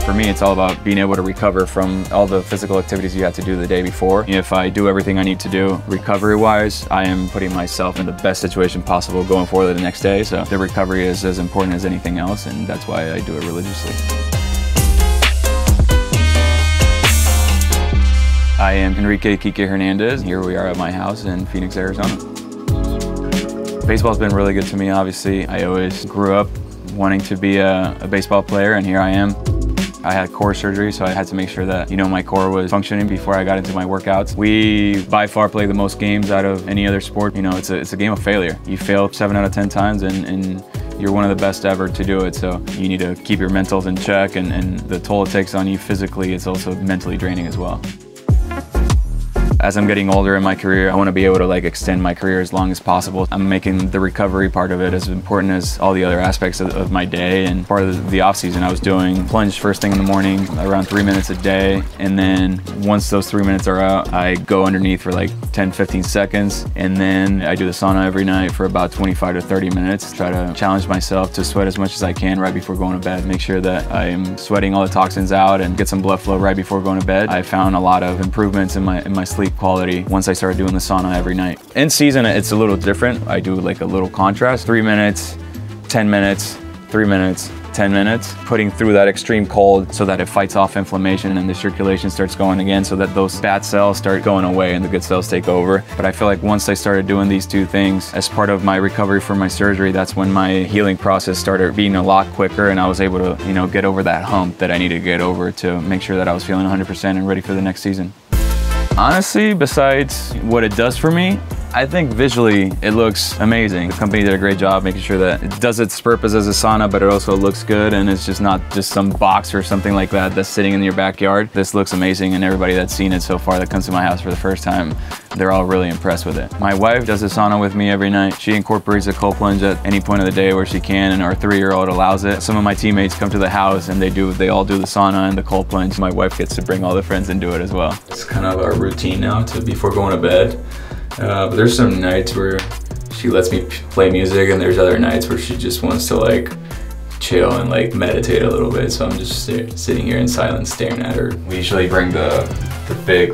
For me, it's all about being able to recover from all the physical activities you have to do the day before. If I do everything I need to do recovery-wise, I am putting myself in the best situation possible going forward the next day. So the recovery is as important as anything else, and that's why I do it religiously. I am Enrique Kike Hernandez. Here we are at my house in Phoenix, Arizona. Baseball's been really good to me, obviously. I always grew up wanting to be a baseball player, and here I am. I had core surgery, so I had to make sure that, my core was functioning before I got into my workouts. We by far play the most games out of any other sport. It's a game of failure. You fail 7 out of 10 times, and you're one of the best ever to do it. So you need to keep your mentals in check, and the toll it takes on you physically, it's also mentally draining as well. As I'm getting older in my career, I want to be able to extend my career as long as possible. I'm making the recovery part of it as important as all the other aspects of my day. And part of the off season, I was doing plunge first thing in the morning, around 3 minutes a day. And then once those 3 minutes are out, I go underneath for 10, 15 seconds. And then I do the sauna every night for about 25 to 30 minutes. Try to challenge myself to sweat as much as I can right before going to bed. Make sure that I'm sweating all the toxins out and get some blood flow right before going to bed. I found a lot of improvements in my sleep quality once I started doing the sauna every night. In season, it's a little different. I do a little contrast, 3 minutes, 10 minutes, 3 minutes, 10 minutes, putting through that extreme cold so that it fights off inflammation and the circulation starts going again, so that those bad cells start going away and the good cells take over. But I feel like once I started doing these two things as part of my recovery from my surgery, that's when my healing process started being a lot quicker, and I was able to, get over that hump that I needed to get over to make sure that I was feeling 100% and ready for the next season. Honestly, besides what it does for me, I think visually it looks amazing. The company did a great job making sure that it does its purpose as a sauna, but it also looks good, and it's just not just some box or something like that that's sitting in your backyard. This looks amazing, and everybody that's seen it so far that comes to my house for the first time, they're all really impressed with it. My wife does the sauna with me every night. She incorporates a cold plunge at any point of the day where she can, and our 3-year-old allows it. Some of my teammates come to the house and they all do the sauna and the cold plunge. My wife gets to bring all the friends and do it as well. It's kind of our routine now before going to bed. But there's some nights where she lets me play music, and there's other nights where she just wants to chill and meditate a little bit. So I'm just sitting here in silence staring at her. We usually bring the big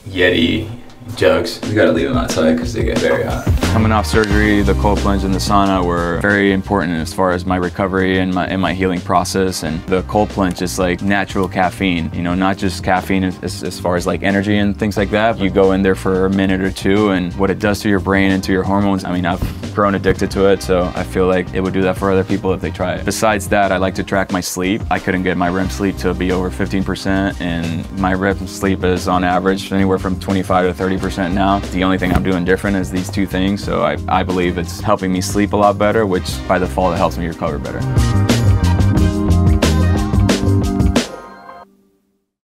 Yeti jugs. We gotta leave them outside because they get very hot. Coming off surgery, the cold plunge and the sauna were very important as far as my recovery and my healing process. And the cold plunge is natural caffeine, not just caffeine as far as energy and things like that. You go in there for a minute or two, and what it does to your brain and to your hormones, I mean, I've grown addicted to it, so I feel like it would do that for other people if they try it. Besides that, I like to track my sleep. I couldn't get my REM sleep to be over 15%, and my REM sleep is on average anywhere from 25 to 30% now. The only thing I'm doing different is these two things, so I believe it's helping me sleep a lot better, which by default it helps me recover better.